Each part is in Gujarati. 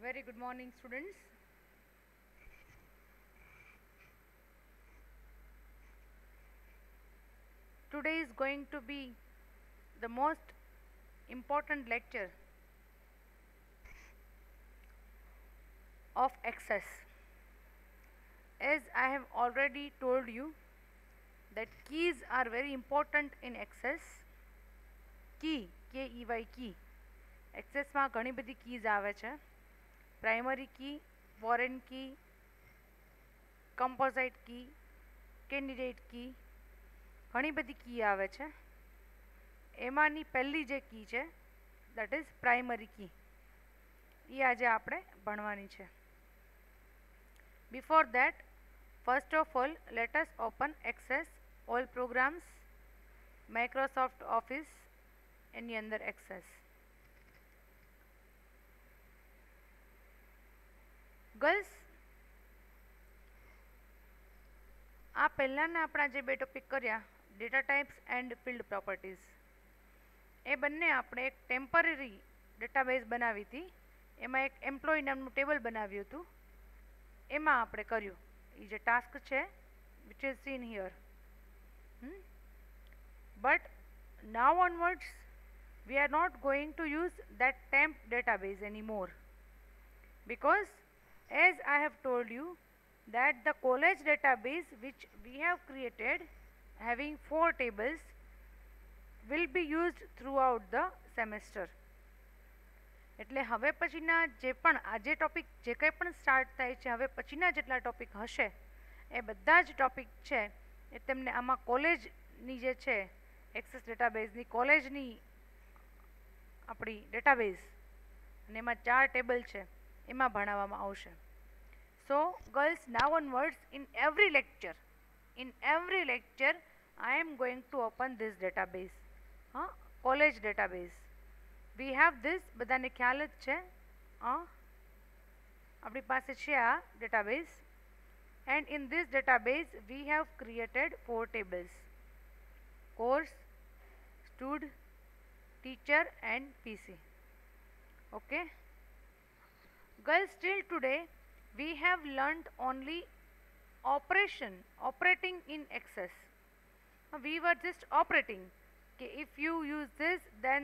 Very good morning, students. Today is going to be the most important lecture of Access. As I have already told you that keys are very important in Access. Key, K-E-Y, key. Access માં ઘણી બધી keys આવે છે. Primary key, foreign key, composite key, candidate key. ઘણી બધી કી આવે છે. એમાંની પહેલી જે કી છે that is primary key. એ આજે આપણે ભણવાની છે. Before that, first of all, let us open Access, all programs, Microsoft Office, એની અંદર Access. ગર્લ્સ, આ પહેલાંના આપણા જે બે ટોપિક કર્યા data types and field properties, એ બંને આપણે એક ટેમ્પરરી ડેટાબેઝ બનાવી હતી. એમાં એક એમ્પ્લોય નામનું ટેબલ બનાવ્યું હતું. એમાં આપણે કર્યું એ જે ટાસ્ક છે which is seen here. But now onwards we are not going to use that temp database anymore, because as I have told you that the college database which we have created having 4 tables will be used throughout the semester. એટલે હવે પછીના જે પણ આજે ટોપિક જે કંઈ પણ સ્ટાર્ટ થાય છે હવે પછીના જેટલા ટોપિક હશે એ બધા જ ટોપિક છે એ તેમને આમાં કોલેજની જે છે એક્સેસ ડેટાબેઝની કોલેજની આપણી ડેટાબેઝ અને એમાં 4 ટેબલ છે એમાં ભણાવવામાં આવશે. So girls, now onwards in every lecture I am going to open this database, college database. We have this, બધાને ખ્યાલ જ છે, આપણી પાસે છે આ database, and in this database we have created 4 tables: course, stud, teacher and PC. Okay girls, till today we have learnt only operating in Access. We were just operating. Okay, if you use this then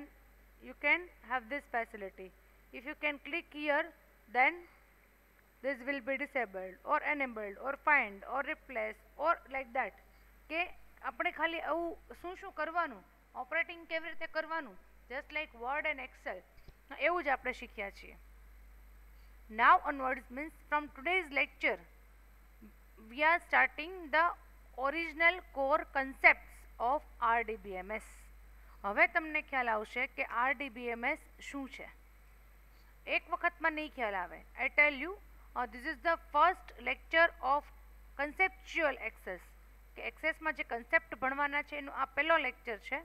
you can have this facility. If you can click here then this will be disabled or enabled or find or replace or like that. કે આપણે ખાલી આવું શું શું કરવાનું, ઓપરેટિંગ કેવી રીતે કરવાનું, just like Word and Excel, એવું જ આપણે શીખ્યા છીએ. Now onwards means from today's lecture we are starting the original core concepts of RDBMS. હવે તમને ખ્યાલ આવશે કે RDBMS શું છે. એક વખતમાં નહીં ખ્યાલ આવે. I tell you, this is the first lecture of conceptual access. કે એક્સેસમાં જે કન્સેપ્ટ ભણવાના છે એનો આ પહેલો લેક્ચર છે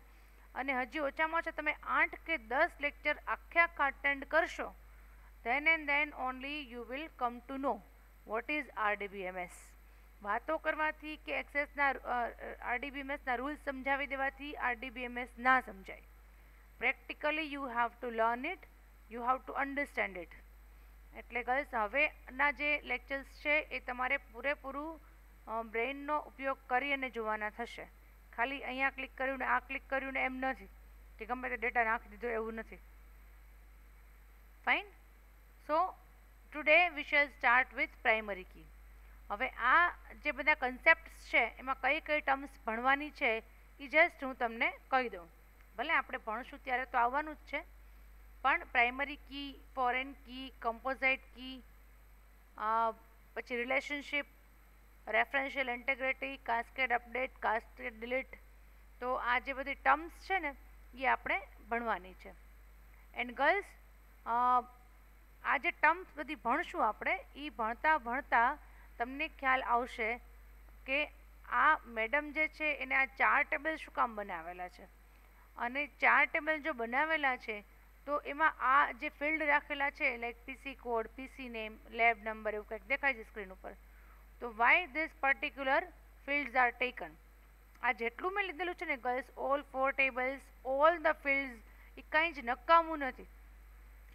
અને હજી ઓછામાં ઓછા તમે 8 કે 10 લેક્ચર આખા અટેન્ડ કરશો then and then only you will come to know what is RDBMS. વાતો કરવાથી કે એક્સેસના RDBMSના રૂલ્સ સમજાવી દેવાથી RDBMS ના સમજાય. Practically you have to learn it, you have to understand it. એટલે ગર્લ્સ હવેના જે લેક્ચર્સ છે એ તમારે પૂરેપૂરું બ્રેઇનનો ઉપયોગ કરી અને જોવાના થશે. ખાલી અહીંયા ક્લિક કર્યું ને આ ક્લિક કર્યું ને એમ નથી કે ગમે તે ડેટા નાખી દીધો, એવું નથી. Fine. So today we shall start with primary key. હવે આ જે બધા કન્સેપ્ટ્સ છે એમાં કઈ કઈ ટર્મ્સ ભણવાની છે એ જસ્ટ હું તમને કહી દઉં. ભલે આપણે ભણશું ત્યારે તો આવવાનું જ છે, પણ પ્રાઇમરી કી, ફોરેન કી, કમ્પોઝાઇટ કી, પછી relationship, રેફરન્શિયલ integrity, cascade update, cascade delete, તો આ જે બધી ટર્મ્સ છે ને એ આપણે ભણવાની છે. એન્ડ ગર્લ્સ, આ જે ટર્મ્સ બધી ભણશું આપણે એ ભણતા ભણતા તમને ખ્યાલ આવશે કે આ મેડમ જે છે એને આ 4 ટેબલ શું કામ બનાવેલા છે, અને 4 ટેબલ જો બનાવેલા છે તો એમાં આ જે ફિલ્ડ રાખેલા છે like PC code, PC name, lab number એવું કંઈક દેખાય છે સ્ક્રીન ઉપર. તો why this particular fields are taken. આ જેટલું મેં લીધેલું છે ને girls, all 4 tables, all the fields, એ કંઈ જ નકામું નથી.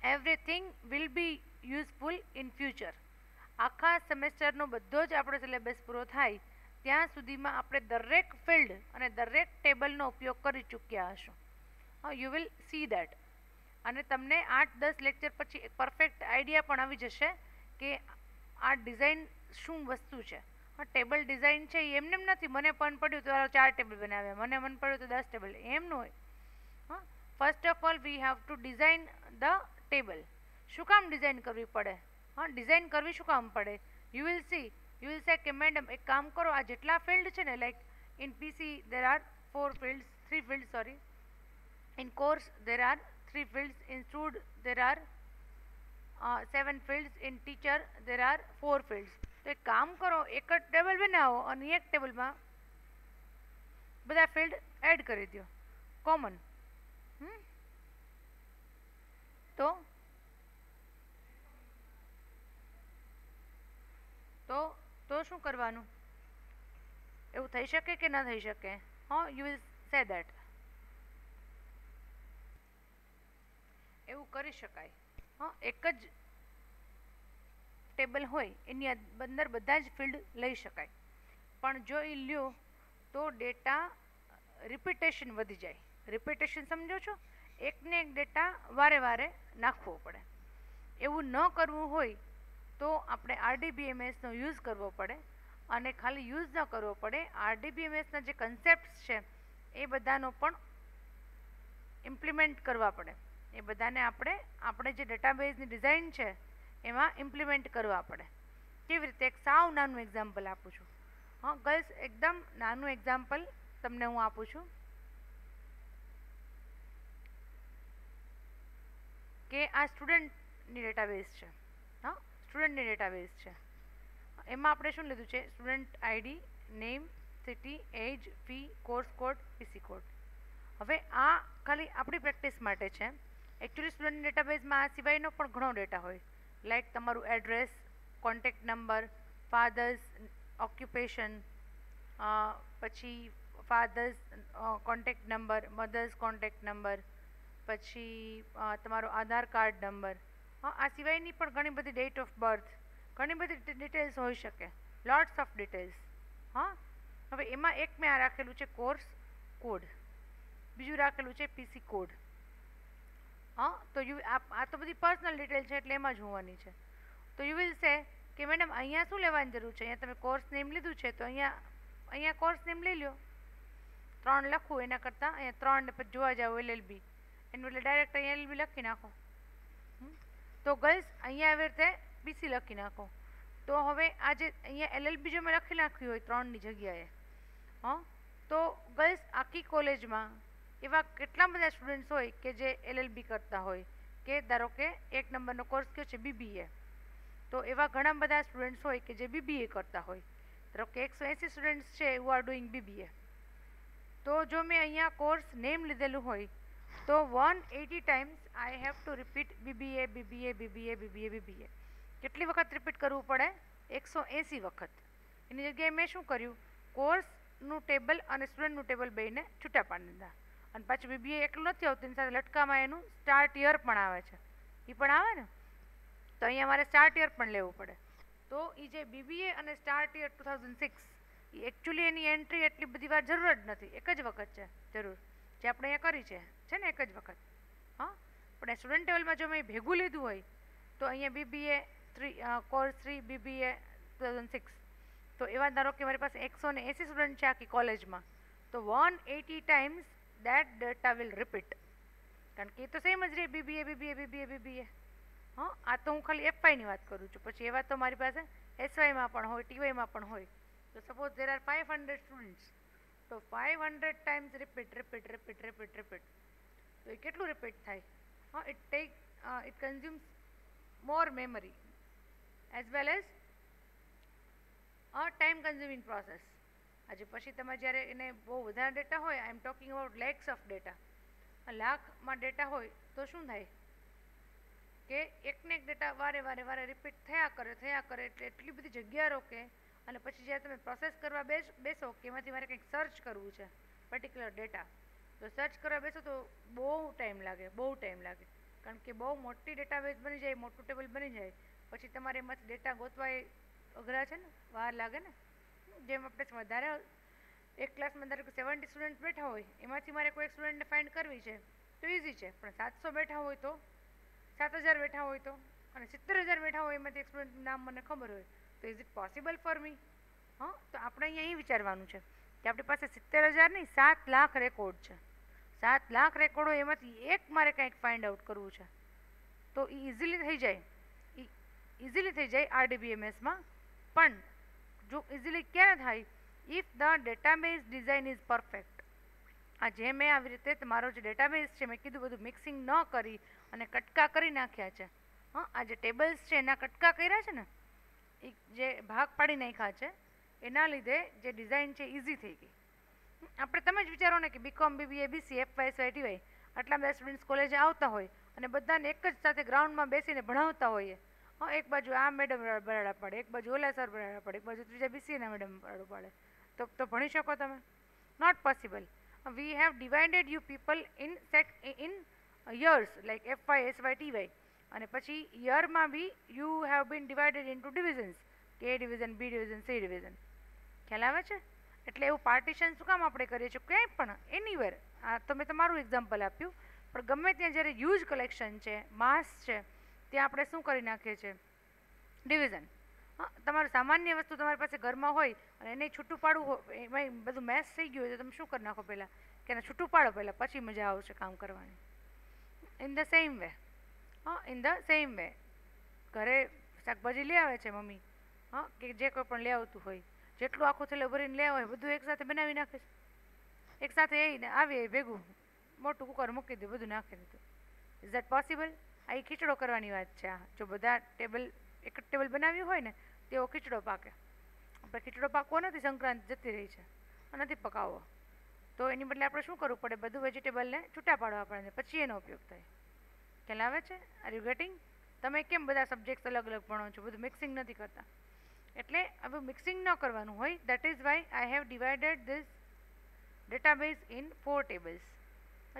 everything will be useful in future. આખા સેમેસ્ટરનો બધો જ આપણો સિલેબસ પૂરો થાય ત્યાં સુધીમાં આપણે દરેક ફિલ્ડ અને દરેક ટેબલનો ઉપયોગ કરી ચૂક્યા હશું. You will see that. અને તમને 8-10 લેક્ચર પછી એક પરફેક્ટ આઈડિયા પણ આવી જશે કે આ ડિઝાઇન શું વસ્તુ છે. ટેબલ ડિઝાઇન છે એ એમને નથી મને મન પડ્યું તો 4 ટેબલ બનાવ્યા, મને મન પડ્યું તો 10 ટેબલ, એમ ન હોય. First of all V have two design the table. શું કામ ડિઝાઇન કરવી પડે? ડિઝાઇન કરવી શું કામ પડે? યુ વિલ સે કે મેડમ એક કામ કરો, આ જેટલા ફિલ્ડ છે ને, like in PC there are 3 fields, sorry. In course there are 3 fields. In stud there are 7 fields. In teacher there are 4 fields. તો એક કામ કરો, એક જ ટેબલ બનાવો અને એક ટેબલમાં બધા ફિલ્ડ એડ કરી દો કોમન. તો શું કરવાનું? એવું થઈ શકે કે ના થઈ શકે? You will say that. એવું કરી શકાય. એક જ ટેબલ હોય એની અંદર બધા જ ફિલ્ડ લઈ શકાય, પણ જો એ લ્યો તો ડેટા રિપીટેશન વધી જાય. રિપીટેશન સમજો છો? એકને એક ડેટા વારે વારે નાખવો પડે. એવું ન કરવું હોય તો આપણે RDBMSનો યુઝ કરવો પડે. અને ખાલી યુઝ ન કરવો પડે, RDBMSના જે કન્સેપ્ટ્સ છે એ બધાનો પણ ઇમ્પ્લિમેન્ટ કરવા પડે. એ બધાને આપણે જે ડેટાબેઝની ડિઝાઇન છે એમાં ઇમ્પ્લિમેન્ટ કરવા પડે. કેવી રીતે? એક સાવ નાનું એક્ઝામ્પલ આપું છું. ગર્લ્સ, એકદમ નાનું એક્ઝામ્પલ તમને હું આપું છું કે આ સ્ટુડન્ટની ડેટાબેઝ છે. સ્ટુડન્ટની ડેટાબેઝ છે. એમાં આપણે શું લીધું છે? સ્ટુડન્ટ આઈડી, નેમ, સિટી, એજ, ફી, કોર્સ કોડ, પીસી કોડ. હવે આ ખાલી આપણી પ્રેક્ટિસ માટે છે. એકચ્યુઅલી સ્ટુડન્ટ ડેટાબેઝમાં આ સિવાયનો પણ ઘણો ડેટા હોય, લાઈક તમારું address, contact number, father's occupation, પછી father's contact number, mother's contact number, પછી તમારો આધાર કાર્ડ નંબર. આ સિવાયની પણ ઘણી બધી ડેટ ઓફ બર્થ, ઘણી બધી ડિટેલ્સ હોઈ શકે, લોટ્સ ઓફ ડિટેલ્સ. હવે એમાં એક મેં આ રાખેલું છે કોર્સ કોડ, બીજું રાખેલું છે પીસી કોડ. તો આ તો બધી પર્સનલ ડિટેલ છે એટલે એમાં જ હોવાની છે. તો યુ વિલ સે કે મેડમ અહીંયા શું લેવાની જરૂર છે? અહીંયા તમે કોર્સ નેમ લીધું છે તો અહીંયા કોર્સ નેમ લઈ લો. 3 લખવું એના કરતાં અહીંયા 3 ને પછી જોવા જાવ LLB, એનું એટલે ડાયરેક્ટ અહીંયા LLB લખી નાખો. તો ગર્લ્સ અહીંયા આવી રીતે પીસી લખી નાખો. તો હવે આજે અહીંયા LLB જો મેં લખી નાખ્યું હોય 3ની જગ્યાએ, તો ગર્લ્સ આખી કોલેજમાં એવા કેટલા બધા સ્ટુડન્ટ્સ હોય કે જે LLB કરતા હોય, કે ધારો કે 1 નંબરનો કોર્સ કયો છે BBA, તો એવા ઘણા બધા સ્ટુડન્ટ્સ હોય કે જે BBA કરતા હોય. ધારો કે 180 સ્ટુડન્ટ્સ છે હુ આર ડુઈંગ BBA. તો જો મેં અહીંયા કોર્સ નેમ લીધેલું હોય તો 180 times I have two repeat BBA BBA BBA BBA BBA. કેટલી વખત રિપીટ કરવું પડે? 180 વખત. એની જગ્યાએ મેં શું કર્યું? કોર્સનું ટેબલ અને સ્ટુડન્ટનું ટેબલ બેને છૂટા પાડી દીધા. અને પાછું BBA એકલું નથી આવતું, એની સાથે લટકામાં એનું સ્ટાર્ટ યર પણ આવે છે. એ પણ આવે ને, તો અહીંયા મારે સ્ટાર્ટ યર પણ લેવું પડે. તો એ જે BBA અને સ્ટાર્ટ યર 2006, એ એકચ્યુઅલી એની એન્ટ્રી એટલી બધી વાર જરૂર જ નથી, એક જ વખત છે જરૂર, જે આપણે અહીંયા કરી છે ને એક જ વખત. પણ સ્ટુડન્ટ ટેબલમાં જો મેં ભેગું લીધું હોય તો અહીંયા BBA 3 કોર્સ 3 BBA 2006, તો એવા ધારો કે મારી પાસે 180 સ્ટુડન્ટ છે આખી કોલેજમાં, તો 180 times that data will repeat. કારણ કે એ તો સેમ જ રહે BBA BBA BBA BBA. આ તો હું ખાલી FYની વાત કરું છું. પછી એવા તો મારી પાસે SYમાં પણ હોય, TYમાં પણ હોય. તો સપોઝ there are 500 students, તો 500 times repeat. તો એ કેટલું રિપીટ થાય? It consumes more memory as well as a time consuming process. આજે પછી તમે જ્યારે એને બહુ વધારે ડેટા હોય, I am talking about lakhs of data, લાખમાં ડેટા હોય તો શું થાય કે એકને એક ડેટા વારે રિપીટ થયા કરે એટલે એટલી બધી જગ્યા રોકે. અને પછી જ્યારે તમે પ્રોસેસ કરવા બેસો કે એમાંથી મારે કંઈક સર્ચ કરવું છે પર્ટિક્યુલર ડેટા, તો સર્ચ કરવા બેસો તો બહુ ટાઈમ લાગે. કારણ કે બહુ મોટી ડેટાબેઝ બની જાય, મોટું ટેબલ બની જાય પછી તમારે એમાંથી ડેટા ગોતવા એ અઘરા છે ને, વાર લાગે ને. જેમ આપણે વધારે એક ક્લાસમાં ધારો કે 70 સ્ટુડન્ટ બેઠા હોય, એમાંથી મારે કોઈ એક સ્ટુડન્ટને ફાઇન્ડ કરવી છે તો ઇઝી છે. પણ 700 બેઠા હોય તો, 7000 બેઠા હોય તો, અને 70,000 બેઠા હોય એમાંથી એક સ્ટુડન્ટનું નામ મને ખબર હોય તો is it possible for me? હા, તો આપણે અહીંયા એ વિચારવાનું છે કે આપણી પાસે 70,000 નહીં 7 લાખ રેકોર્ડ છે. 7 લાખ રેકોર્ડો એમાંથી એક મારે કંઈક ફાઇન્ડ આઉટ કરવું છે તો એ ઇઝીલી થઈ જાય, ઇઝીલી થઈ જાય આરડીબીએમએસમાં. પણ જો ઇઝીલી ક્યારે થાય? If the database design is perfect. આ જે મેં આવી રીતે તમારો જે ડેટાબેઝ છે મેં કીધું બધું મિક્સિંગ ન કરી અને કટકા કરી નાખ્યા છે. હા, આ જે ટેબલ્સ છે એના કટકા કર્યા છે ને, એ જે ભાગ પાડી નાખ્યા છે એના લીધે જે ડિઝાઇન છે ઇઝી થઈ ગઈ. આપણે તમે જ વિચારો ને કે બીકોમ, બીબીએ, બીસી, એફવાય, ટીવાય આટલા બધા સ્ટુડન્ટ્સ કોલેજે આવતા હોય અને બધાને એક જ સાથે ગ્રાઉન્ડમાં બેસીને ભણાવતા હોઈએ. હા, એક બાજુ આ મેડમ બરાડા પાડે, એક બાજુ ઓલા સર બરાડા પાડે, એક બાજુ ત્રીજા બીસીએના મેડમ બરાડો પાડે, તો ભણી શકો તમે? Not possible. We have divided you people in years like FY, SY, TY, અને પછી યરમાં બી you have been divided into divisions કે A division, B division, C division. ખ્યાલ આવે છે? એટલે એવું પાર્ટીશન શું કામ આપણે કરીએ છીએ? ક્યાંય પણ એનીવેર. આ તો મેં તમારું એક્ઝામ્પલ આપ્યું, પણ ગમે ત્યાં જ્યારે હ્યુજ કલેક્શન છે, માસ છે, ત્યાં આપણે શું કરી નાખીએ છીએ? ડિવિઝન. હા, તમારું સામાન્ય વસ્તુ તમારી પાસે ઘરમાં હોય અને એને છૂટું પાડવું હોય, એમાં બધું મેસ થઈ ગયું હોય તો તમે શું કરી નાખો પહેલાં? કે એને છૂટું પાડો પહેલાં, પછી મજા આવશે કામ કરવાની. In the same way. હા, ઇન ધ સેમ વે. ઘરે શાકભાજી લઈ આવે છે મમ્મી, હા, કે જે કોઈ પણ લઈ આવતું હોય, જેટલું આખું થેલો ભરીને લઈ આવે બધું એકસાથે બનાવી નાખે છે. એકસાથે આવીને આવી ભેગું મોટું કુકર મૂકી દે, બધું નાખી દીધું. Is that possible? આ એ ખીચડો કરવાની વાત છે. આ જો બધા ટેબલ એક જ ટેબલ બનાવ્યું હોય ને તેવો ખીચડો પાકે. આપણે ખીચડો પાકવો નથી, સંક્રાંતિ જતી રહી છે, નથી પકાવવો, તો એની બદલે આપણે શું કરવું પડે? બધું વેજીટેબલને છૂટા પાડવા પડે, પછી એનો ઉપયોગ થાય. ખ્યાલ આવે છે? Are you getting? તમે કેમ બધા સબ્જેક્ટ અલગ અલગ ભણો છો? બધું મિક્સિંગ નથી કરતા. એટલે હવે મિક્સિંગ ન કરવાનું હોય. That is why I have divided this database in 4 tables.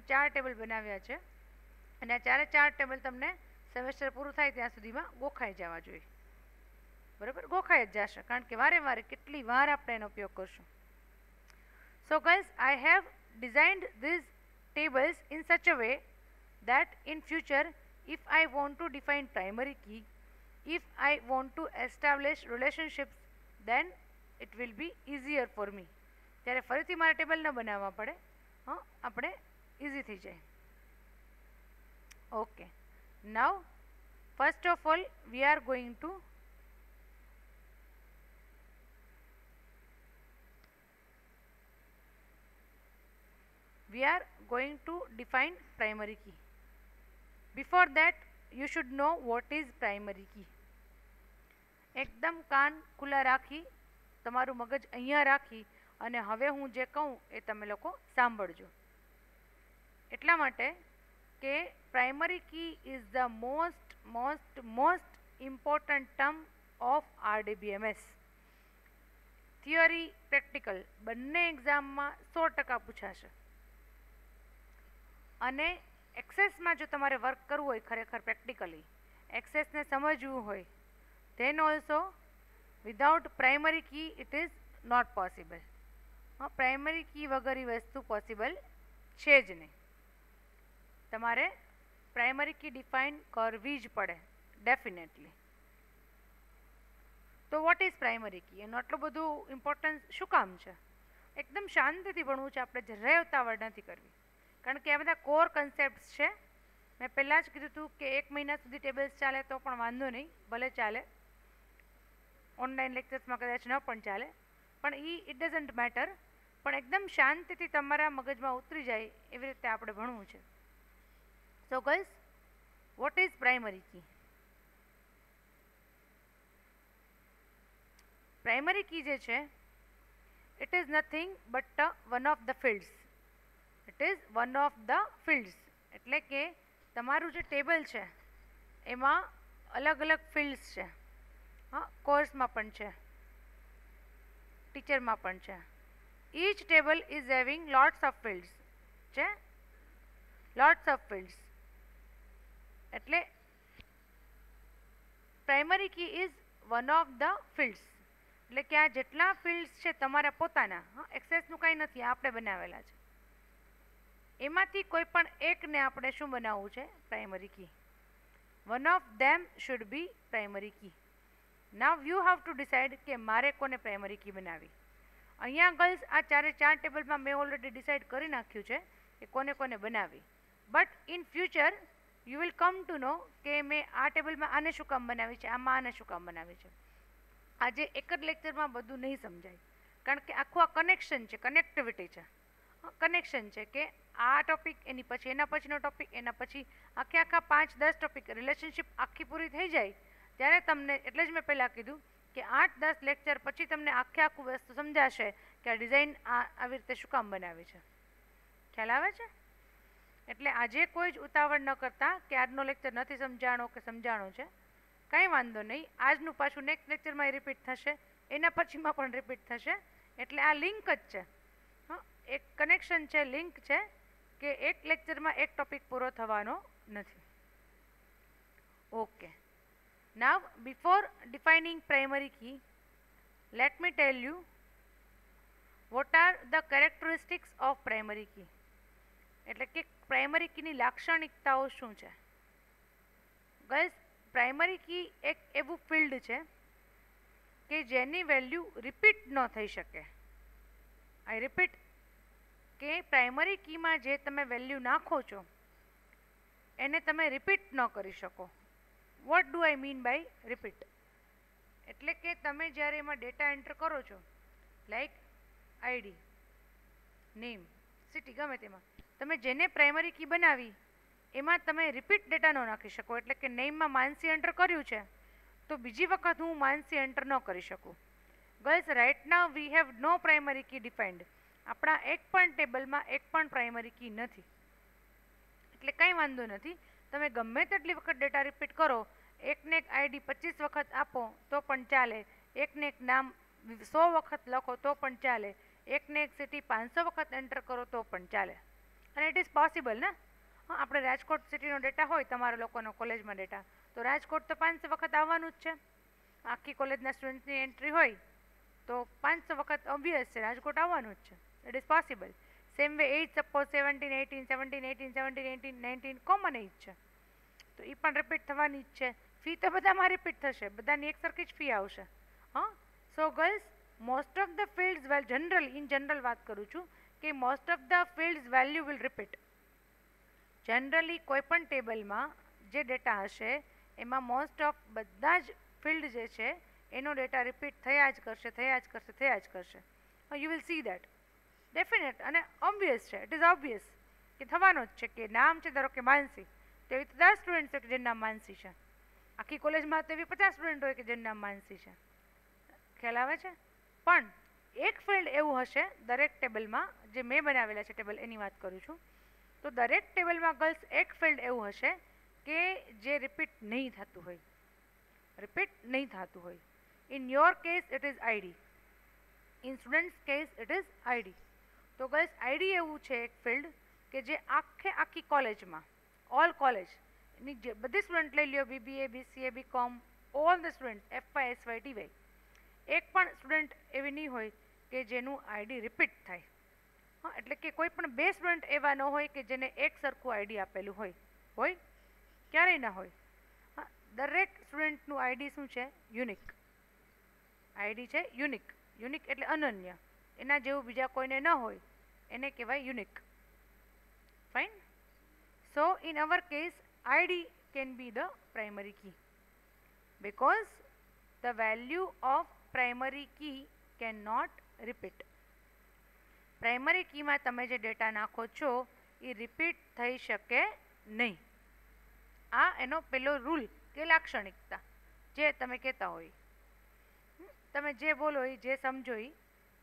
4 table બનાવ્યા છે અને આ 4 ટેબલ તમને સેમેસ્ટર પૂરું થાય ત્યાં સુધીમાં ગોખાઈ જવા જોઈએ. બરાબર? ગોખાઈ જ જશે, કારણ કે વારે વારે કેટલી વાર આપણે એનો ઉપયોગ કરશું. So guys, I have designed these tables in such a way that in future if I want to define primary key, if I want to establish relationships, then it will be easier for me. ત્યારે ફરીથી મારે ટેબલ ન બનાવવા પડે. હા, આપણે ઇઝી થઈ જાય. Okay, now first of all we are going to define primary key. Before that you should know what is primary key. એકદમ કાન ખુલ્લા રાખી, તમારું મગજ અહીંયા રાખી અને હવે હું જે કહું એ તમે લોકો સાંભળજો. એટલા માટે કે primary key is the most important term of RDBMS. Theory, practical બંને એક્ઝામમાં 100% પૂછાશે. અને એક્સેસમાં જો તમારે વર્ક કરવું હોય, ખરેખર પ્રેક્ટિકલી એક્સેસને સમજવું હોય, then also without primary key it is not possible. Primary key વગર એ વસ્તુ પોસિબલ છે જ નહીં. તમારે પ્રાઇમરી કી ડિફાઇન કરવી જ પડે ડેફિનેટલી. તો વોટ ઇઝ પ્રાઇમરી કી? એનું આટલું બધું ઇમ્પોર્ટન્સ શું કામ છે? એકદમ શાંતિથી ભણવું છે આપણે, જરાય ઉતાવળ નથી કરવી, કારણ કે આ બધા કોર કન્સેપ્ટ્સ છે. મેં પહેલાં જ કીધું હતું કે 1 મહિના સુધી ટેબલ્સ ચાલે તો પણ વાંધો નહીં, ભલે ચાલે, ઓનલાઈન લેક્ચર્સમાં કદાચ ન પણ ચાલે, પણ ઇટ ડઝન્ટ મેટર. પણ એકદમ શાંતિથી તમારા મગજમાં ઉતરી જાય એવી રીતે આપણે ભણવું છે. So girls, what is primary key? Primary key જે છે, it is nothing but one of the fields. It is one of the fields એટલે કે તમારું જે ટેબલ છે એમાં અલગ અલગ ફિલ્ડ્સ છે. હા, કોર્સમાં પણ છે, ટીચરમાં પણ છે. each table is having lots of fields છે, lots of fields. એટલે primary key is one of the fields, એટલે કે આ જેટલા ફિલ્ડ્સ છે તમારા પોતાના, હા, એક્સેસનું કંઈ નથી, આપણે બનાવેલા છે, એમાંથી કોઈ પણ એકને આપણે શું બનાવવું છે? Primary key. One of them should be primary key. Now you have to decide કે મારે કોને પ્રાઇમરી કી બનાવી. અહીંયા ગર્લ્સ આ ચારે ચાર ટેબલમાં મેં ઓલરેડી ડિસાઇડ કરી નાખ્યું છે કે કોને કોને બનાવી. But in future you will come to know કે મેં આ ટેબલમાં આને શું કામ બનાવી છે, આમાં આને શું કામ બનાવી છે. આજે એક જ લેક્ચરમાં બધું નહીં સમજાય, કારણ કે આખું આ કનેક્શન છે, કનેક્ટિવિટી છે, કનેક્શન છે કે આ ટોપિક એની પછી એના પછીનો ટોપિક એના પછી આખા 5-10 ટોપિક રિલેશનશિપ આખી પૂરી થઈ જાય ત્યારે તમને, એટલે જ મેં પહેલાં કીધું કે 8-10 લેક્ચર પછી તમને આખું વસ્તુ સમજાશે કે આ ડિઝાઇન આવી રીતે શું કામ બનાવી છે. ખ્યાલ આવે છે? એટલે આજે કોઈ જ ઉતાવળ ન કરતા કે આજનો લેક્ચર નથી સમજાણો કે સમજાણો છે, કંઈ વાંધો નહીં. આજનું પાછું નેક્સ્ટ લેક્ચરમાં રિપીટ થશે, એના પછીમાં પણ રિપીટ થશે. એટલે આ લિંક જ છે, હા, એક કનેક્શન છે, લિંક છે કે એક લેક્ચરમાં એક ટોપિક પૂરો થવાનો નથી. Okay, now before defining primary key, let me tell you what are the characteristics of primary key. એટલે કે પ્રાઇમરી કીની લાક્ષણિકતાઓ શું છે? ગર્લ્સ, પ્રાઇમરી કી એક એવું ફિલ્ડ છે કે જેની વેલ્યુ રિપીટ ન થઈ શકે. આઈ રિપીટ કે પ્રાઇમરી કીમાં જે તમે વેલ્યુ નાખો છો એને તમે રિપીટ ન કરી શકો. What do I mean by repeat? એટલે કે તમે જ્યારે એમાં ડેટા એન્ટર કરો છો, લાઈક આઈડી, નેમ, સિટી, ગમે તેમાં તમે જેને પ્રાઇમરી કી બનાવી એમાં તમે રિપીટ ડેટા ન નાખી શકો. એટલે કે નેમમાં માનસી એન્ટર કર્યું છે તો બીજી વખત હું માનસી એન્ટર ન કરી શકું. Girls, right now we have no primary key defined. આપણા એક પણ ટેબલમાં એક પણ પ્રાઇમરી કી નથી, એટલે કંઈ વાંધો નથી. તમે ગમે તેટલી વખત ડેટા રિપીટ કરો, એકને એક આઈડી 25 વખત આપો તો પણ ચાલે, એકને એક નામ 100 વખત લખો તો પણ ચાલે, એકને એક સિટી 500 વખત એન્ટર કરો તો પણ ચાલે. અને ઇટ ઇઝ પોસિબલ ને. હા, આપણે રાજકોટ સિટીનો ડેટા હોય, તમારા લોકોનો કોલેજમાં ડેટા, તો રાજકોટ તો 500 વખત આવવાનું જ છે. આખી કોલેજના સ્ટુડન્ટની એન્ટ્રી હોય તો 500 વખત ઓબ્વિયસ છે, રાજકોટ આવવાનું જ છે. It is possible. Same way 8 suppose 17, 18, 17, 18, 17, 18, 19 common age છે, તો એ પણ રિપીટ થવાની જ છે. ફી તો બધામાં રિપીટ થશે, બધાની એક સરખી જ ફી આવશે. હા, so girls, most of the fields, well general, in general વાત કરું છું કે most of the fields value will repeat. Generally કોઈ પણ ટેબલમાં જે ડેટા હશે એમાં મોસ્ટ ઓફ બધા જ ફિલ્ડ જે છે એનો ડેટા રિપીટ થયા જ કરશે, થયા જ કરશે, થયા જ કરશે. You will see that definite અને ઓબ્વિયસ છે. ઇટ ઇઝ ઓબ્વિયસ કે થવાનો જ છે. કે નામ છે ધારો કે માનસી, તો એવી 10 સ્ટુડન્ટ છે કે જેનું નામ માનસી છે. આખી કોલેજમાં તો એવી 50 સ્ટુડન્ટ હોય કે જેનું નામ માનસી છે. ખ્યાલ આવે છે? પણ એક ફિલ્ડ એવું હશે દરેક ટેબલમાં, જે મેં બનાવેલા છે ટેબલ એની વાત કરું છું, તો દરેક ટેબલમાં ગર્લ્સ એક ફિલ્ડ એવું હશે કે જે રિપીટ નહીં થતું હોય, રિપીટ નહીં થતું હોય. In your case it is ID, in students case it is ID. તો ગર્લ્સ, આઈડી એવું છે એક ફિલ્ડ કે જે આખી કોલેજમાં, ઓલ કોલેજની જે બધી સ્ટુડન્ટ લઈ લ્યો, BBA, BCA, BCom, all the student, FY, SY, TY, એક પણ સ્ટુડન્ટ એવી નહીં હોય કે જેનું આઈડી રિપીટ થાય. હા, એટલે કે કોઈ પણ બે સ્ટુડન્ટ એવા ન હોય કે જેને એક સરખું આઈડી આપેલું હોય. હોય? ક્યારેય ના હોય. હા, દરેક સ્ટુડન્ટનું આઈડી શું છે? યુનિક આઈડી છે. યુનિક, યુનિક એટલે અનન્ય, એના જેવું બીજા કોઈને ન હોય, એને કહેવાય unique. Fine. So in our case ID can be the primary key because the value of primary key cannot repeat. Primary કીમાં તમે જે ડેટા નાખો છો એ રિપીટ થઈ શકે નહીં. આ એનો પેલો રૂલ કે લાક્ષણિકતા જે તમે કહેતા હોય, તમે જે બોલો એ, જે સમજો એ,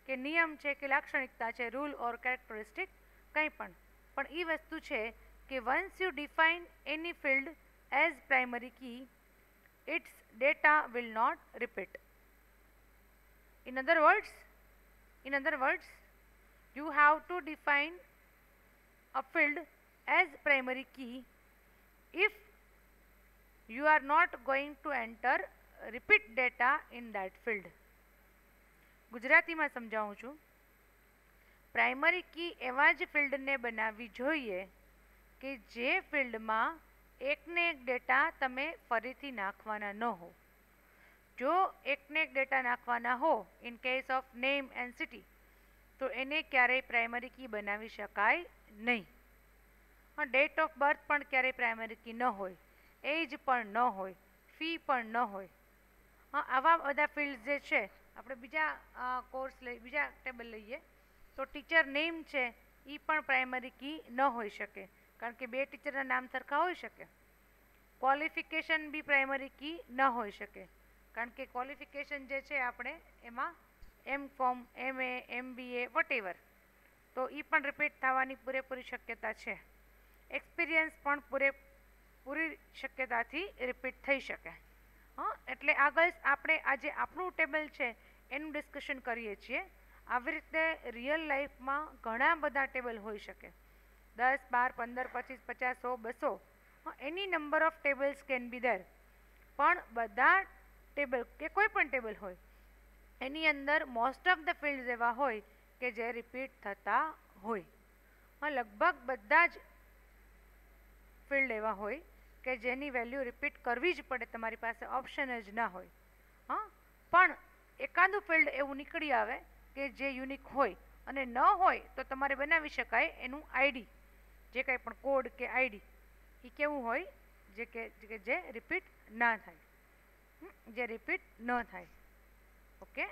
કે નિયમ છે કે લાક્ષણિકતા છે, રૂલ ઓર કેરેક્ટરિસ્ટિક, કંઈ પણ એ વસ્તુ છે કે once you define any field as primary key, its data will not repeat. In other words, you have to define a field as primary key if you are not going to enter repeat data in that field. ગુજરાતીમાં સમજાવું છું. પ્રાઇમરી કી એવા જ ફિલ્ડને બનાવવી જોઈએ કે જે ફિલ્ડમાં એકને એક ડેટા તમે ફરીથી નાખવાના ન હો. જો એકને એક ડેટા નાખવાના હો in case of name and city, તો એને ક્યારેય પ્રાઇમરી કી બનાવી શકાય નહીં. ડેટ ઓફ બર્થ પણ ક્યારેય પ્રાઇમરી કી ન હોય, એજ પણ ન હોય, ફી પણ ન હોય. આવા બધા ફિલ્ડ જે છે, આપણે બીજા કોર્સ બીજા ટેબલ લઈએ તો ટીચર નેમ છે એ પણ પ્રાઇમરી કી ન હોઈ શકે, કારણ કે બે ટીચરના નામ સરખા હોઈ શકે. ક્વોલિફિકેશન બી પ્રાઇમરી કી ન હોઈ શકે, કારણ કે ક્વોલિફિકેશન જે છે આપણે એમાં M.Com, MA, MBA વટેવર, તો એ પણ રિપીટ થવાની પૂરેપૂરી શક્યતા છે. એક્સપિરિયન્સ પણ પૂરી શક્યતાથી રિપીટ થઈ શકે. એટલે આગળ આપણે આજે આપણું ટેબલ છે એનું ડિસ્કશન કરીએ છીએ. આવી રીતે રિયલ લાઈફમાં ઘણા બધા ટેબલ હોઈ શકે, 10, 12, 15, 25, 50, 100, 200, એની number of tables can be there. પણ બધા ટેબલ કે કોઈ પણ ટેબલ હોય એની અંદર મોસ્ટ ઓફ ધ ફિલ્ડ્સ એવા હોય કે જે રિપીટ થતા હોય. લગભગ બધા જ ફિલ્ડ એવા હોય કે જેની વેલ્યુ રિપીટ કરવી જ પડે, તમારી પાસે ઓપ્શન જ ના હોય. પણ એકાદું ફિલ્ડ એવું નીકળી આવે કે જે યુનિક હોય, અને ન હોય તો તમારે બનાવી શકાય એનું આઈડી, જે કંઈ પણ કોડ કે આઈડી, એ કેવું હોય જે રિપીટ ના થાય, જે રિપીટ ન થાય. ઓકે,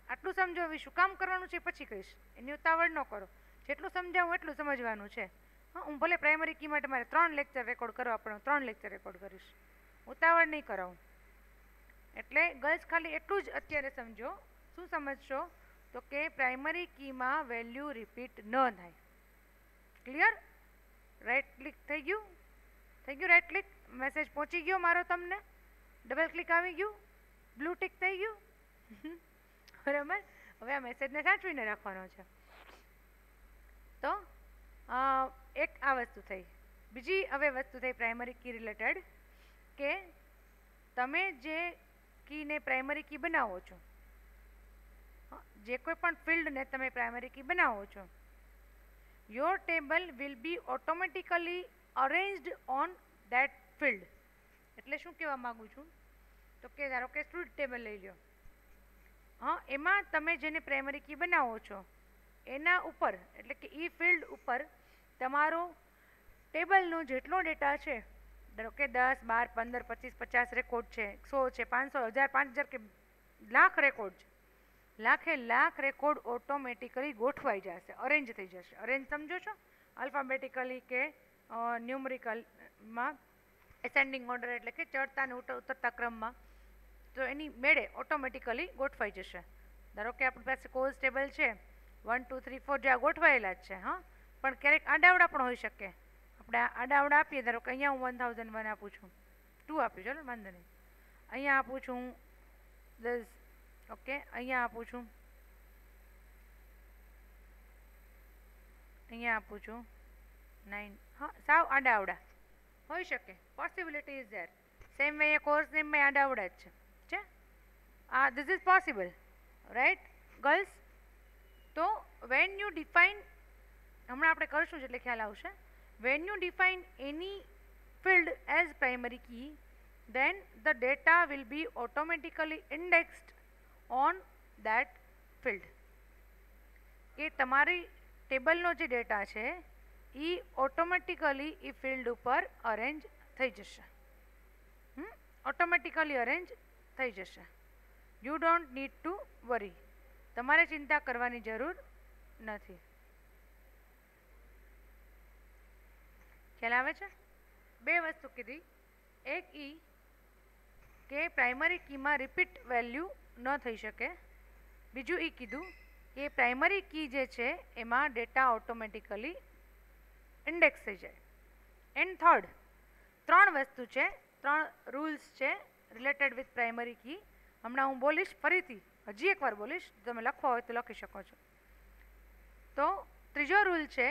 આટલું સમજો. હવે શું કામ કરવાનું છે પછી કહીશ, એની ઉતાવળ ન કરો. જેટલું સમજાવું એટલું સમજવાનું છે. હું ભલે પ્રાઇમરી કી માટે મારે 3 લેક્ચર રેકોર્ડ કરવા પડે, 3 લેક્ચર રેકોર્ડ કરીશ, ઉતાવળ નહીં કરાવું. એટલે ગર્લ્સ ખાલી એટલું જ અત્યારે સમજો. શું સમજશો? તો કે પ્રાઇમરી કીમાં વેલ્યુ રિપીટ ન થાય. ક્લિયર? રાઈટ ક્લિક થઈ ગયું? થઈ ગયું રાઈટ ક્લિક? મેસેજ પહોંચી ગયો મારો તમને? ડબલ ક્લિક આવી ગયું? બ્લુ ટિક થઈ ગયું? બરાબર. હવે આ મેસેજને સાચવીને રાખવાનો છે. તો એક આ વસ્તુ થઈ. બીજી હવે વસ્તુ થઈ પ્રાઇમરી કી રિલેટેડ, કે તમે જે કીને પ્રાઇમરી કી બનાવો છો, જે કોઈ પણ ફિલ્ડને તમે પ્રાઇમરી કી બનાવો છો, your table will be automatically arranged on that field. એટલે શું કહેવા માગું છું? તો કે ધારો કે સ્ટુડન્ટ ટેબલ લઈ લો. એમાં તમે જેને પ્રાઇમરી કી બનાવો છો એના ઉપર, એટલે કે એ ફિલ્ડ ઉપર તમારો ટેબલનો જેટલો ડેટા છે, ધારો કે 10, 12, 15, 25, 50 રેકોર્ડ છે, 100 છે, 500, 1000, 5000 કે લાખ રેકોર્ડ છે, લાખે લાખ રેકોર્ડ ઓટોમેટિકલી ગોઠવાઈ જશે, અરેન્જ થઈ જશે. અરેન્જ સમજો છો? આલ્ફાબેટિકલી કે ન્યુમેરિકલમાં એસેન્ડિંગ ઓર્ડર, એટલે કે ચડતા અને ઉતરતા ક્રમમાં. તો એની મેળે ઓટોમેટિકલી ગોઠવાઈ જશે. ધારો કે આપણી પાસે કોર્સ ટેબલ છે 1, 2, 3, 4 જ્યાં ગોઠવાયેલા જ છે. પણ ક્યારેક આડાવડા પણ હોઈ શકે. આપણે આડાવડા આપીએ, ધારો કે અહીંયા હું 1001 આપું છું, 2 આપ્યું, ચાલો વાંધો નહીં. અહીંયા આપું છું 10, ઓકે. અહીંયા આપું છું, અહીંયા આપું છું 9. સાવ આડાવડા હોઈ શકે. Possibility is there. Same way course નેમમાં આડાવડા જ છે. This is possible, right girls? તો વેન યુ ડિફાઇન, હમણાં આપણે કરશું એટલે ખ્યાલ આવશે. When you define any field as primary key, then the data will be automatically indexed on that field. કે તમારી ટેબલનો જે ડેટા છે એ ઓટોમેટિકલી એ ફિલ્ડ ઉપર અરેન્જ થઈ જશે. ઓટોમેટિકલી અરેન્જ થઈ જશે. યુ ડોન્ટ નીડ ટુ વરી. તમારે ચિંતા કરવાની જરૂર નથી. ખ્યાલ આવે છે? બે વસ્તુ કીધી. એક કે પ્રાઇમરી કીમાં રિપીટ વેલ્યુ ન થઈ શકે. બીજું કીધું કે પ્રાઇમરી કી જે છે એમાં ડેટા ઓટોમેટિકલી ઇન્ડેક્સ થઈ જાય. એન્ડ થર્ડ, 3 વસ્તુ છે, 3 રૂલ્સ છે રિલેટેડ વિથ પ્રાઇમરી કી. હમણાં હું બોલીશ, ફરીથી હજી એકવાર બોલીશ, તમે લખવા હોય તો લખી શકો છો. તો ત્રીજો રૂલ છે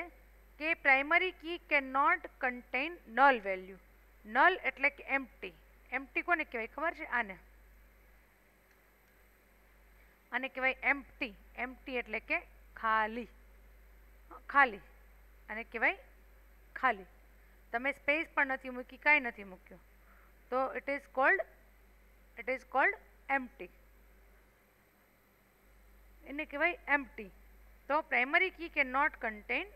કે primary key can not contain null value. Null એટલે કે એમ્પ્ટી. એમ્પ્ટી કોને કહેવાય ખબર છે? આને કહેવાય એમ્પ્ટી. એમ્પ્ટી એટલે કે ખાલી. ખાલી આને કહેવાય ખાલી. તમે સ્પેસ પણ નથી મૂકી, કાંઈ નથી મૂક્યું, તો ઇટ ઇઝ કોલ્ડ એમ્પ્ટી. એને કહેવાય એમ્પ્ટી. તો primary key can not contain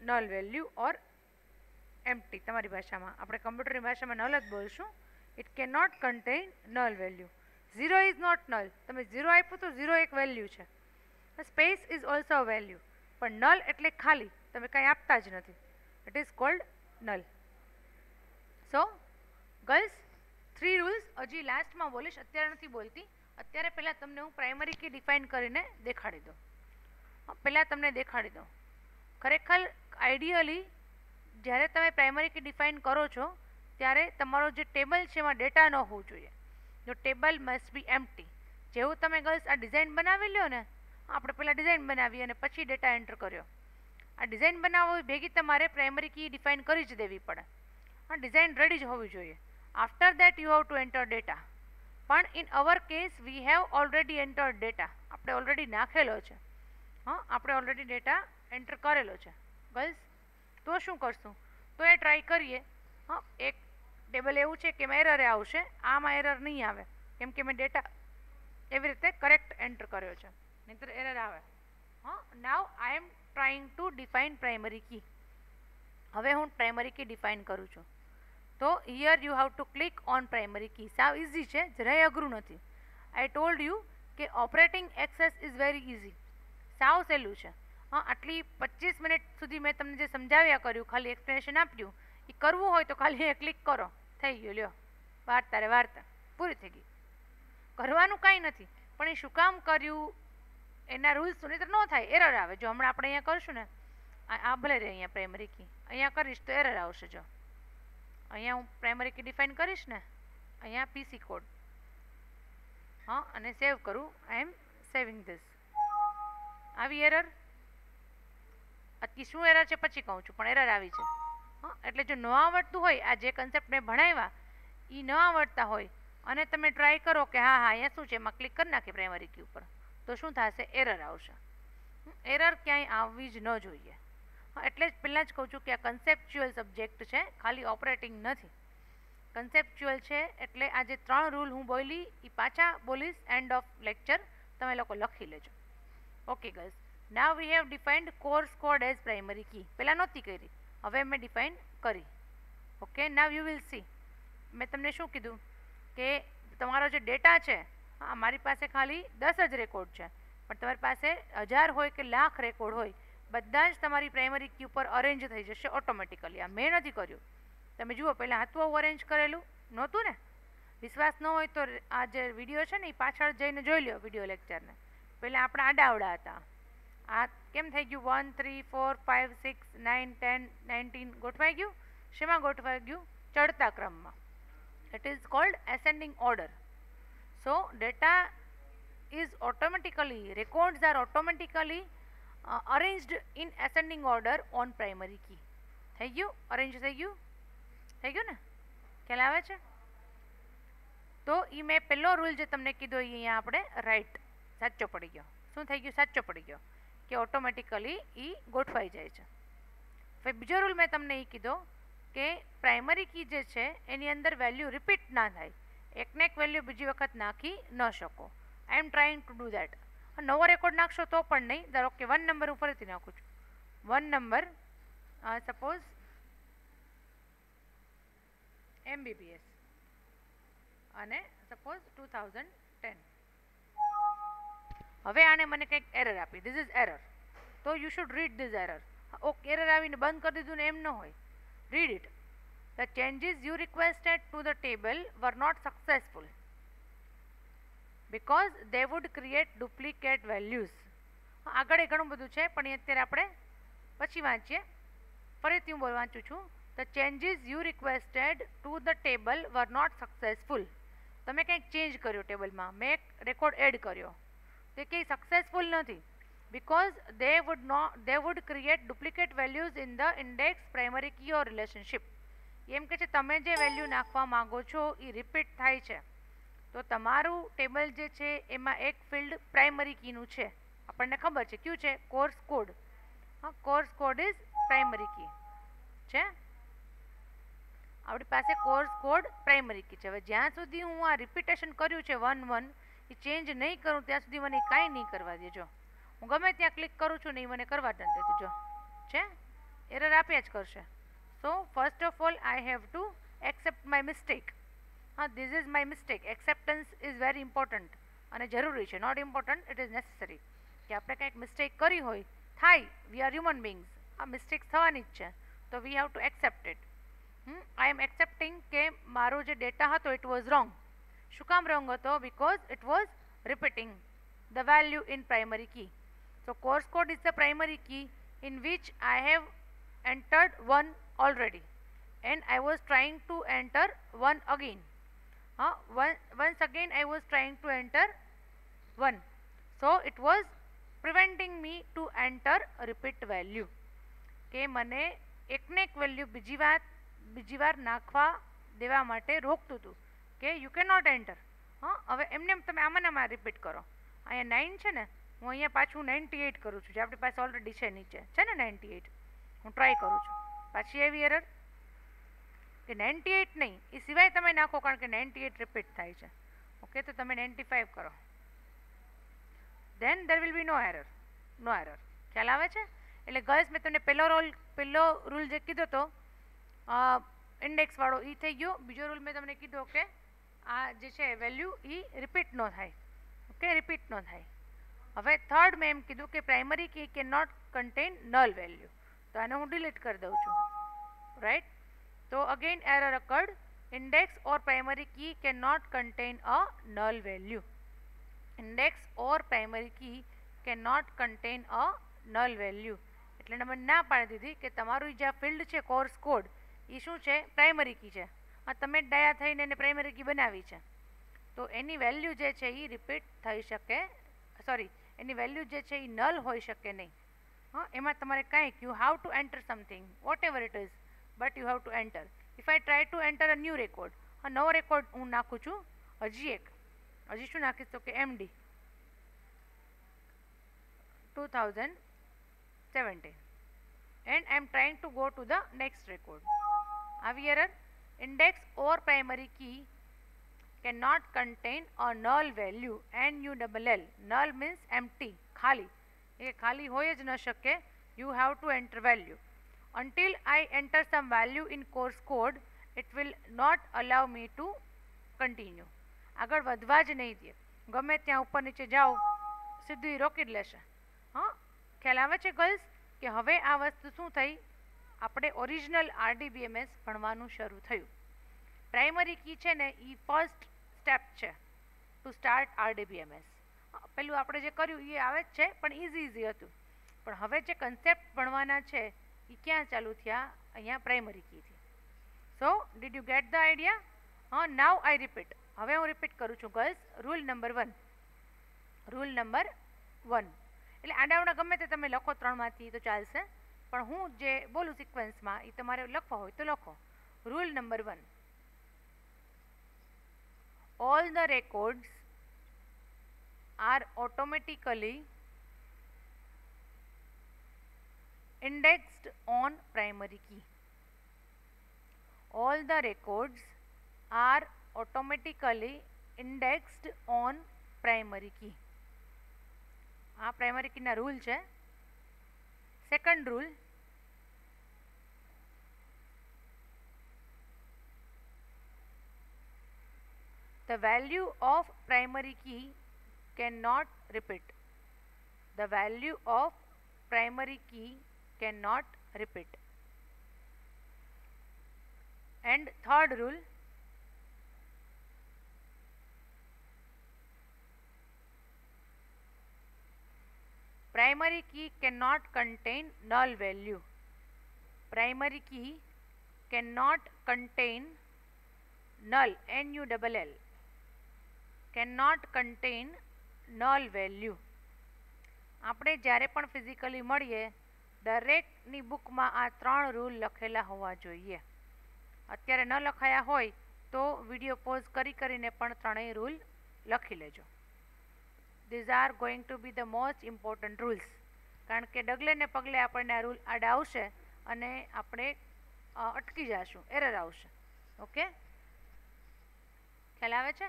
null value or empty. તમારી ભાષામાં, આપણે કમ્પ્યુટરની ભાષામાં નલ જ બોલશું. It can not contain null value. 0 is not null. તમે 0 આપ્યું તો 0 એક વેલ્યુ છે. Space is also a value, પણ નલ એટલે ખાલી, તમે કંઈ આપતા જ નથી. It is called null. So girls, 3 rules હજી લાસ્ટમાં બોલીશ, અત્યારે નથી બોલતી. અત્યારે પહેલાં તમને હું પ્રાઇમરી કી ડિફાઇન કરીને દેખાડી દઉં. પહેલાં તમને દેખાડી દઉં. ખરેખર આઈડિયલી જ્યારે તમે પ્રાઇમરી કી ડિફાઇન કરો છો ત્યારે તમારો જે ટેબલ છે એમાં ડેટા ન હોવું જોઈએ. જો ટેબલ મસ્ટ બી એમ્પ્ટી. જેવું તમે ગર્લ્સ આ ડિઝાઇન બનાવી લ્યો ને, આપણે પહેલાં ડિઝાઇન બનાવી અને પછી ડેટા એન્ટર કર્યો. આ ડિઝાઇન બનાવવી ભેગી તમારે પ્રાઇમરી કી ડિફાઇન કરી જ દેવી પડે. આ ડિઝાઇન રેડી જ હોવી જોઈએ. After that you have to enter data. પણ in our case we have already entered data. આપણે ઓલરેડી નાખેલો છે. આપણે ઓલરેડી ડેટા એન્ટર કરેલો છે ગર્લ્સ. તો શું કરશું? તો એ ટ્રાય કરીએ. એક ટેબલ એવું છે કે એમાં એરર આવશે, આમાં એરર નહીં આવે, કેમ કે મેં ડેટા એવી રીતે કરેક્ટ એન્ટર કર્યો છે, નહીંતર એરર આવે. Now I am trying to define primary key. હવે હું પ્રાઇમરી કી ડિફાઇન કરું છું. તો here you have to click on primary key. સાવ ઇઝી છે, જરાય અઘરું નથી. આઈ ટોલ્ડ યુ કે operating access is very easy. સાવ સહેલું છે. આટલી 25 મિનિટ સુધી મેં તમને જે સમજાવ્યા કર્યું, ખાલી એક્સપ્લેનેશન આપ્યું, એ કરવું હોય તો ખાલી એ ક્લિક કરો, થઈ ગયું. લ્યો, વાર્તા પૂરી થઈ ગઈ. કરવાનું કાંઈ નથી, પણ એ શું કામ કર્યું એના રૂલ્સ નહીંતર ન થાય, એરર આવે. જો હમણાં આપણે અહીંયા કરશું ને, આ ભલે રહે અહીંયા પ્રાઇમરી કી, અહીંયા કરીશ તો એરર આવશે. જો અહીંયા હું પ્રાઇમરી કી ડિફાઇન કરીશ ને, અહીંયા પીસી કોડ, અને સેવ કરું. આઈ એમ સેવિંગ ધીસ. આવી એરર શું એરર છે પછી કહું છું, પણ એરર આવી છે. એટલે જો ન આવડતું હોય, આ જે કન્સેપ્ટ મેં ભણાવ્યા એ ન આવડતા હોય અને તમે ટ્રાય કરો કે હા અહીંયા શું છે, એમાં ક્લિક કરી નાખીએ પ્રાઇમરી કી ઉપર, તો શું થશે? એરર આવશે. એરર ક્યાંય આવવી જ ન જોઈએ. એટલે જ પહેલાં જ કહું છું કે આ કન્સેપ્ચ્યુઅલ સબ્જેક્ટ છે, ખાલી ઓપરેટિંગ નથી. કન્સેપ્ચ્યુઅલ છે. એટલે આ જે 3 રૂલ હું બોલી એ પાછા બોલીશ એન્ડ ઓફ લેક્ચર, તમે લોકો લખી લેજો. Okay girls, now we have defined course code as primary key. પહેલાં નહોતી કરી, હવે મેં ડિફાઇન કરી. Okay, now you will see. મેં તમને શું કીધું કે તમારો જે ડેટા છે, મારી પાસે ખાલી 10 જ રેકોર્ડ છે, પણ તમારી પાસે 1000 હોય કે લાખ રેકોર્ડ હોય, બધા જ તમારી પ્રાઇમરી કી ઉપર અરેન્જ થઈ જશે ઓટોમેટિકલી. આ મેં નથી કર્યું. તમે જુઓ, પહેલાં હતું આવું અરેન્જ કરેલું નહોતું ને? વિશ્વાસ ન હોય તો આ જે વિડીયો છે ને એ પાછળ જઈને જોઈ લો વિડીયો લેક્ચરને. પહેલાં આપણા આડાવડા હતા. આ કેમ થઈ ગયું? 1 3 4 5 6 9 10 19 ગોઠવાઈ ગયું. શેમાં ગોઠવાઈ ગયું? ચડતા ક્રમમાં. It is called ascending order. So data is automatically, records are automatically arranged in ascending order on primary key. થઈ ગયું? અરેન્જ થઈ ગયું? થઈ ગયું ને? ખ્યાલ આવે છે? તો એ મેં પહેલો રૂલ જે તમને કીધો એ અહીંયા આપણે રાઈટ, સાચો પડી ગયો. શું થઈ ગયું? સાચો પડી ગયો કે ઓટોમેટિકલી એ ગોઠવાઈ જાય છે. હવે બીજો રૂલ મેં તમને એ કીધો કે પ્રાઇમરી કી જે છે એની અંદર વેલ્યુ રિપીટ ના થાય. એકને એક વેલ્યુ બીજી વખત નાખી ન શકો. I am trying to do that. નવો રેકોર્ડ નાખશો તો પણ નહીં. ધારો કે 1 નંબર હું ફરીથી નાખું છું. 1 નંબર સપોઝ MBBS અને સપોઝ 2010. હવે આને મને કંઈક એરર આપી, ધીસ ઇઝ એરર. તો you should read this error. Okay, error આવીને બંધ કરી દીધું ને એમ ન હોય. Read it. The changes you requested to the table were not successful because they would create duplicate values. આગળ ઘણું બધું છે પણ એ અત્યારે આપણે પછી વાંચીએ. ફરીથી હું વાંચું છું. The changes you requested to the table were not successful. તમે કંઈક ચેન્જ કર્યો ટેબલમાં, મેં એક રેકોર્ડ એડ કર્યો, તે કંઈ સક્સેસફુલ નથી. because they would create duplicate values in the index, primary key or relationship. એમ કે છે તમે જે વેલ્યુ નાખવા માંગો છો એ રિપીટ થાય છે, તો તમારું ટેબલ જે છે એમાં એક ફિલ્ડ પ્રાઇમરી કીનું છે. આપણને ખબર છે કયું છે? Course code. હા, course code is primary key છે. આપણી પાસે કોર્સ કોડ પ્રાઇમરી કી છે. હવે જ્યાં સુધી હું આ રિપીટેશન કર્યું છે 1 1 એ ચેન્જ નહીં કરું ત્યાં સુધી મને કાંઈ નહીં કરવા દેજો. હું ગમે ત્યાં ક્લિક કરું છું ને એ મને કરવા જ નથી દેજો. છે એરર આપ્યા જ કરશે. So first of all I have to accept my mistake. હા, this is my mistake. Acceptance is very important અને જરૂરી છે. Not important, it is necessary. કે આપણે કંઈક મિસ્ટેક કરી હોય, થાય, વી આર હ્યુમન બિંગ્સ, આ મિસ્ટેક થવાની જ છે, તો we have to accept it. I am accepting કે મારો જે ડેટા હતો ઇટ વોઝ રોંગ. શું કામ રોંગ હતો? Because it was repeating the value in primary key. So course code is the primary key in which I have entered 1 already and I was trying to enter 1 again. Once again I was trying to enter 1. So it was preventing me to enter a repeat value. કે મને એકને એક વેલ્યુ બીજી વાર નાખવા દેવા માટે રોકતું હતું કે યુ કેન નોટ એન્ટર. હવે એમને તમે આમાં રિપીટ કરો. અહીંયા 9 છે ને, હું અહીંયા પાછું 98 કરું છું, જે આપણી પાસે ઓલરેડી છે, નીચે છે ને 98. હું ટ્રાય કરું છું, પાછી એવી એરર કે 98 નહીં, એ સિવાય તમે નાખો, કારણ કે 98 રિપીટ થાય છે. ઓકે, તો તમે 95 કરો, then there will be no error. ખ્યાલ આવે છે? એટલે ગર્લ્સ, મેં તમને પહેલો રૂલ જે કીધો હતો ઇન્ડેક્સ વાળો, એ થઈ ગયો. બીજો રૂલ મેં તમને કીધો કે આ જે છે વેલ્યુ એ રિપીટ ન થાય. ઓકે, રિપીટ ન થાય. હવે થર્ડ મેં એમ કીધું કે primary key can not contain null value, તો આને હું ડિલીટ કરી દઉં છું. રાઈટ? તો again error occurred. index or primary key cannot contain a null value. Index or primary key cannot contain a null value. એટલે મને ના પાડી દીધી કે તમારું જે ફિલ્ડ છે કોર્સ કોડ એ શું છે? પ્રાઇમરી કી છે. તમે ડાયા થઈને એને પ્રાઇમરી કી બનાવી છે, તો એની વેલ્યુ જે છે એ રિપીટ થઈ શકે, સોરી, એની વેલ્યુ જે છે એ નલ હોઈ શકે નહીં. એમાં તમારે કંઈક you have to enter something, whatever it is, but you have to enter. If I try to enter a new record, નવો રેકોર્ડ હું નાખું છું, હજી શું નાખીશ? તો કે MD 2017 and I am trying to go to the next record. આવી error. index or primary key cannot contain a null value. NULL. null means empty, ખાલી. એ ખાલી હોય જ ન શકે. you have to enter value. until I enter some value in course code, it will not allow me to continue. આગળ વધવા જ નહીં દે. ગમે ત્યાં ઉપર નીચે જાઓ, સીધું રોકી જ લેશે. ખ્યાલ આવે છે ગર્લ્સ? કે હવે આ વસ્તુ શું થઈ? આપણે ઓરિજિનલ RDBMS ભણવાનું શરૂ થયું. પ્રાઇમરી કી છે ને એ ફર્સ્ટ સ્ટેપ છે ટુ સ્ટાર્ટ RDBMS. પેલું આપણે જે કર્યું એ આવે જ છે, પણ ઇઝી હતું. પણ હવે જે કન્સેપ્ટ ભણવાના છે એ ક્યાં ચાલુ થયા? અહીંયા પ્રાઇમરી કીથી. So did you get the idea? Now I repeat. હવે હું રિપીટ કરું છું ગર્લ્સ. Rule number 1. એટલે આડાવડા ગમે તે તમે લખો 3માંથી તો ચાલશે, પણ હું જે બોલું સિક્વન્સમાં એ તમારે લખવા હોય તો લખો. Rule number 1. all the records are automatically indexed on primary key. all the records are automatically indexed on primary key. આ પ્રાઇમરી કીના રૂલ છે. Second rule, the value of primary key cannot repeat. the value of primary key cannot repeat. and third rule, primary key cannot contain null value. primary key cannot contain null, NULL, cannot contain null value. આપણે જ્યારે પણ ફિઝિકલી મળીએ દરેકની બુકમાં આ 3 રૂલ લખેલા હોવા જોઈએ. અત્યારે ન લખાયા હોય તો વિડીયો પોઝ કરીને પણ ત્રણેય રૂલ લખી લેજો. These are going to B the most important rules, કારણ કે ડગલે ને પગલે આપણને આ રૂલ આડા આવશે અને આપણે અટકી જશું, એરર આવશે. ઓકે, ખ્યાલ આવે છે?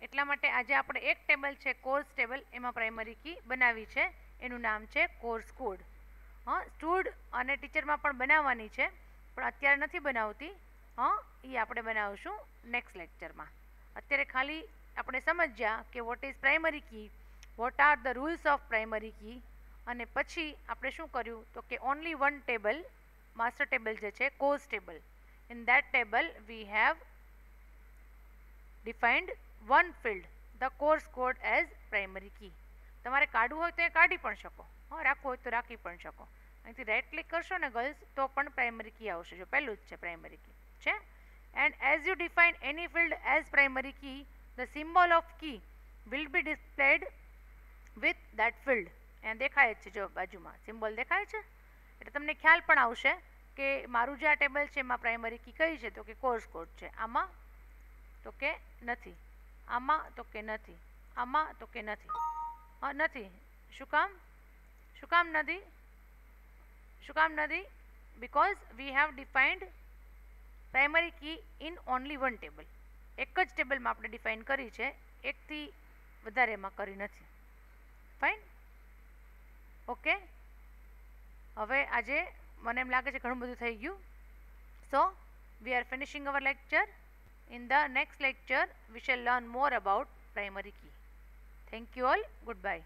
એટલા માટે આજે આપણે એક ટેબલ છે કોર્સ ટેબલ, એમાં પ્રાઇમરી કી બનાવી છે, એનું નામ છે કોર્સ કોડ. સ્ટુડ અને ટીચરમાં પણ બનાવવાની છે, પણ અત્યારે નથી બનાવતી. એ આપણે બનાવશું નેક્સ્ટ લેક્ચરમાં. અત્યારે ખાલી આપણે સમજ્યા કે what is primary key, what are the rules of primary key, અને પછી આપણે શું કર્યું તો કે only one table, master table જે છે course table, in that table we have defined one field, the course code as primary key. તમારે કાઢવું હોય તો એ કાઢી પણ શકો, રાખવું હોય તો રાખી પણ શકો. અહીંથી રાઇટ ક્લિક કરશો ને ગર્લ્સ તો પણ પ્રાઇમરી કી આવશે. જો પહેલું જ છે પ્રાઇમરી કી છે. And as you define any field as primary key, the symbol of key will be displayed with that field. અહીંયા દેખાય જ છે, જો બાજુમાં સિમ્બોલ દેખાય છે, એટલે તમને ખ્યાલ પણ આવશે કે મારું જે આ ટેબલ છે એમાં પ્રાઇમરી કી કઈ છે તો કે કોર્સ કોડ છે. આમાં તો કે નથી, આમાં તો કે નથી, આમાં તો કે નથી. નથી. શું કામ? શું કામ નથી? શું કામ નથી? Because we have defined primary key in only one table. એક જ ટેબલમાં આપણે ડિફાઇન કરી છે, એકથી વધારે એમાં કરી નથી. ફાઇન? ઓકે, હવે આજે મને એમ લાગે છે ઘણું બધું થઈ ગયું. સો we are finishing our lecture. In the next lecture we shall learn more about primary key. Thank you all. Goodbye.